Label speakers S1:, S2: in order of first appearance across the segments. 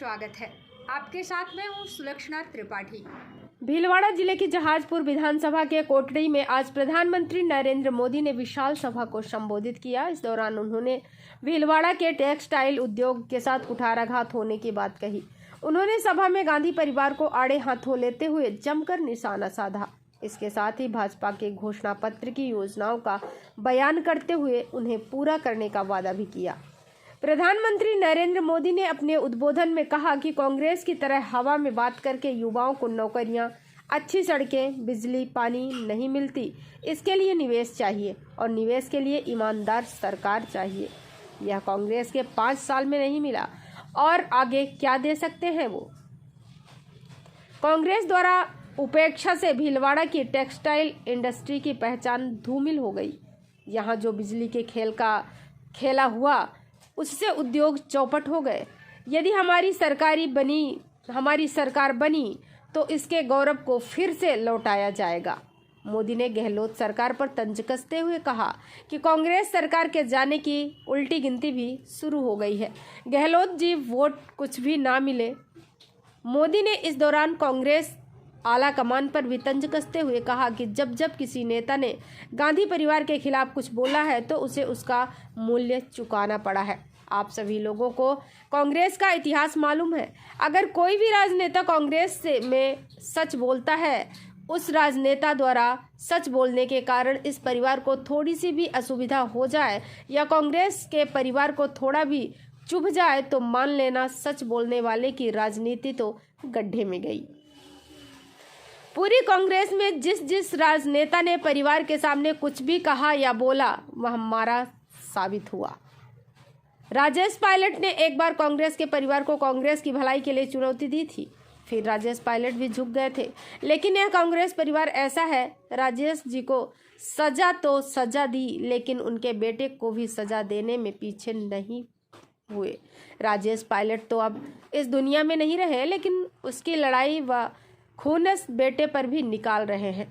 S1: स्वागत है। आपके साथ मैं हूँ सुलक्षणा त्रिपाठी।
S2: भीलवाड़ा जिले की जहाजपुर विधानसभा के कोटड़ी में आज प्रधानमंत्री नरेंद्र मोदी ने विशाल सभा को संबोधित किया। इस दौरान उन्होंने भीलवाड़ा के टेक्सटाइल उद्योग के साथ कुठाराघात होने की बात कही। उन्होंने सभा में गांधी परिवार को आड़े हाथों लेते हुए जमकर निशाना साधा। इसके साथ ही भाजपा के घोषणा पत्र की योजनाओं का बयान करते हुए उन्हें पूरा करने का वादा भी किया। प्रधानमंत्री नरेंद्र मोदी ने अपने उद्बोधन में कहा कि कांग्रेस की तरह हवा में बात करके युवाओं को नौकरियां, अच्छी सड़कें, बिजली, पानी नहीं मिलती। इसके लिए निवेश चाहिए और निवेश के लिए ईमानदार सरकार चाहिए। यह कांग्रेस के 5 साल में नहीं मिला और आगे क्या दे सकते हैं वो। कांग्रेस द्वारा उपेक्षा से भीलवाड़ा की टेक्सटाइल इंडस्ट्री की पहचान धूमिल हो गई। यहाँ जो बिजली के खेल का खेला हुआ उससे उद्योग चौपट हो गए। यदि हमारी सरकार बनी तो इसके गौरव को फिर से लौटाया जाएगा। मोदी ने गहलोत सरकार पर तंज कसते हुए कहा कि कांग्रेस सरकार के जाने की उल्टी गिनती भी शुरू हो गई है। गहलोत जी वोट कुछ भी ना मिले। मोदी ने इस दौरान कांग्रेस आला कमान पर भी तंज कसते हुए कहा कि जब जब किसी नेता ने गांधी परिवार के खिलाफ कुछ बोला है तो उसे उसका मूल्य चुकाना पड़ा है। आप सभी लोगों को कांग्रेस का इतिहास मालूम है। अगर कोई भी राजनेता कांग्रेस में सच बोलता है, उस राजनेता द्वारा सच बोलने के कारण इस परिवार को थोड़ी सी भी असुविधा हो जाए या कांग्रेस के परिवार को थोड़ा भी चुभ जाए तो मान लेना सच बोलने वाले की राजनीति तो गड्ढे में गई। पूरी कांग्रेस में जिस राजनेता ने परिवार के सामने कुछ भी कहा या बोला वह हमारा साबित हुआ। राजेश पायलट ने एक बार कांग्रेस के परिवार को कांग्रेस की भलाई के लिए चुनौती दी थी। फिर राजेश पायलट भी झुक गए थे। लेकिन यह कांग्रेस परिवार ऐसा है, राजेश जी को सजा तो सजा दी लेकिन उनके बेटे को भी सजा देने में पीछे नहीं हुए। राजेश पायलट तो अब इस दुनिया में नहीं रहे लेकिन उसकी लड़ाई व खूनस बेटे पर भी निकाल रहे हैं।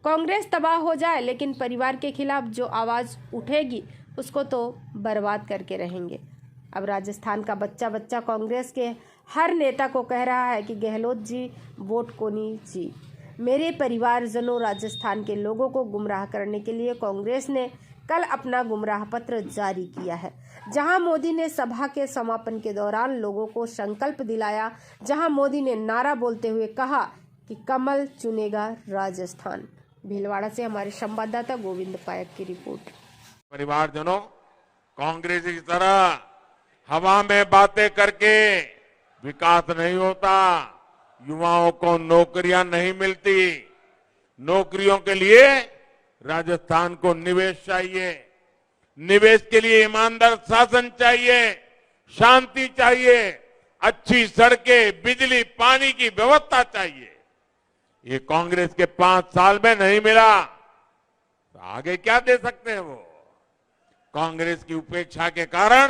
S2: कांग्रेस तबाह हो जाए लेकिन परिवार के खिलाफ जो आवाज़ उठेगी उसको तो बर्बाद करके रहेंगे। अब राजस्थान का बच्चा कांग्रेस के हर नेता को कह रहा है कि गहलोत जी वोट कोनी जी। मेरे परिवारजनों, राजस्थान के लोगों को गुमराह करने के लिए कांग्रेस ने कल अपना गुमराह पत्र जारी किया है, जहां मोदी ने सभा के समापन के दौरान लोगों को संकल्प दिलाया, जहां मोदी ने नारा बोलते हुए कहा कि कमल चुनेगा राजस्थान। भीलवाड़ा से हमारे संवाददाता गोविंद पायक की रिपोर्ट।
S3: परिवारजनों, कांग्रेस की तरह हवा में बातें करके विकास नहीं होता। युवाओं को नौकरियां नहीं मिलती। नौकरियों के लिए राजस्थान को निवेश चाहिए। निवेश के लिए ईमानदार शासन चाहिए, शांति चाहिए, अच्छी सड़कें, बिजली, पानी की व्यवस्था चाहिए। ये कांग्रेस के 5 साल में नहीं मिला तो आगे क्या दे सकते हैं वो। कांग्रेस की उपेक्षा के कारण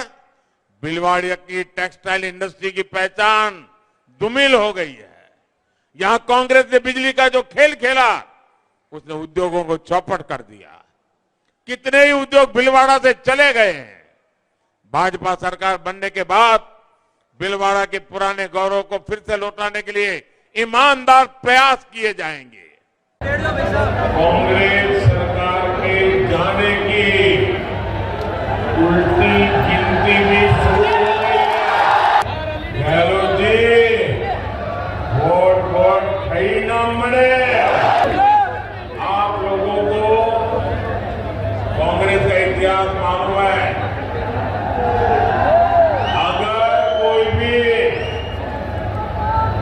S3: भीलवाड़ा की टेक्सटाइल इंडस्ट्री की पहचान धूमिल हो गई है। यहां कांग्रेस ने बिजली का जो खेल खेला उसने उद्योगों को चौपट कर दिया। कितने ही उद्योग भीलवाड़ा से चले गए हैं। भाजपा सरकार बनने के बाद भीलवाड़ा के पुराने गौरव को फिर से लौटाने के लिए ईमानदार प्रयास किए जाएंगे।
S4: कांग्रेस सरकार के जाने की उल्टी गिनती भी शुरू हो गई है। गहलोत जी वोट खई ना मरे। आप लोगों को कांग्रेस का इतिहास मालूम है। अगर कोई भी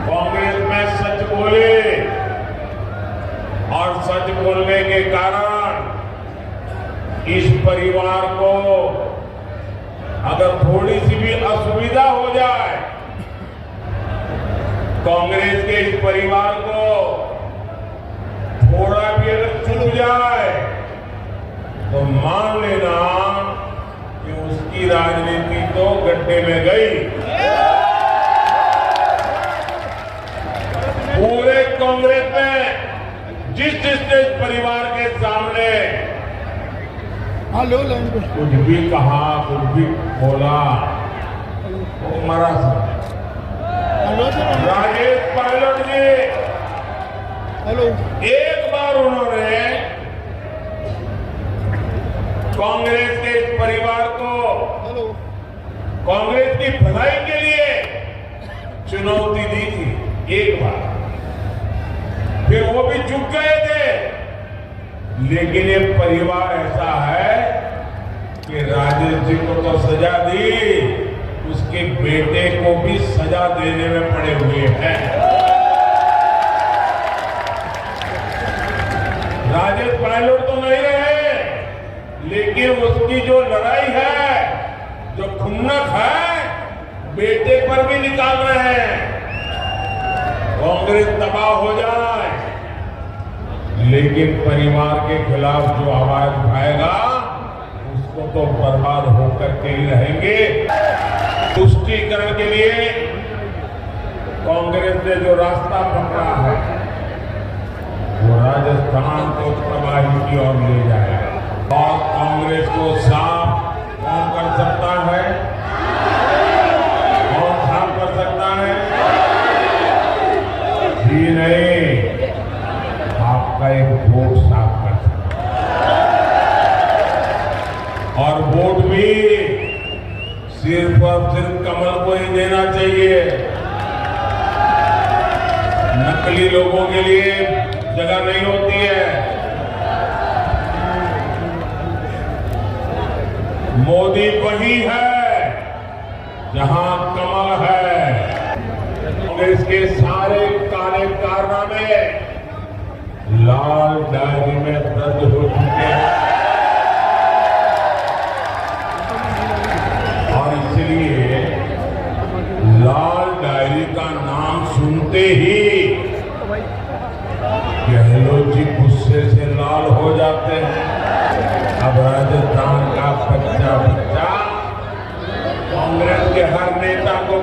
S4: कांग्रेस में सच बोले और सच बोलने के कारण इस परिवार को अगर थोड़ी सी भी असुविधा हो जाए, कांग्रेस के इस परिवार को थोड़ा भी अगर चुभ जाए तो मान लेना कि उसकी राजनीति तो गड्ढे में गई। पूरे कांग्रेस में जिस परिवार के सामने कुछ भी कहा, कुछ भी बोला, वो मरा सब। राजेश पायलट जी, एक बार उन्होंने कांग्रेस के इस परिवार को कांग्रेस की भलाई के लिए चुनौती दी थी, एक बार। फिर वो भी चुप गए थे। लेकिन ये परिवार ऐसा है कि राजेश जी को तो सजा दी, उसके बेटे को भी सजा देने में पड़े हुए हैं। राजेश पायलट तो नहीं रहे, लेकिन उसकी जो लड़ाई है, जो खुन्नस है, बेटे पर भी निकाल रहे हैं। कांग्रेस तबाह हो जाए, लेकिन परिवार के खिलाफ जो आवाज उठाएगा उसको तो बर्बाद होकर के ही रहेंगे। तुष्टीकरण के लिए कांग्रेस ने जो रास्ता पकड़ा है, वो राजस्थान को तबाही की ओर ले जाएगा। और कांग्रेस को साफ कौन कर सकता है? कौन साफ कर सकता है? जी नहीं, आपका एक वोट साफ कर सकता है। और वोट भी सिर्फ और सिर्फ कमल को ही देना चाहिए। नकली लोगों के लिए जगह नहीं होती है। मोदी वही है जहां कमल है। कांग्रेस के सारे काले कारनामे लाल डायरी में दर्ज हो चुके हैं और इसलिए लाल डायरी का नाम सुनते ही गहलोत जी गुस्से से लाल हो जाते हैं। अब राजस्थान का बच्चा कांग्रेस के हर नेता को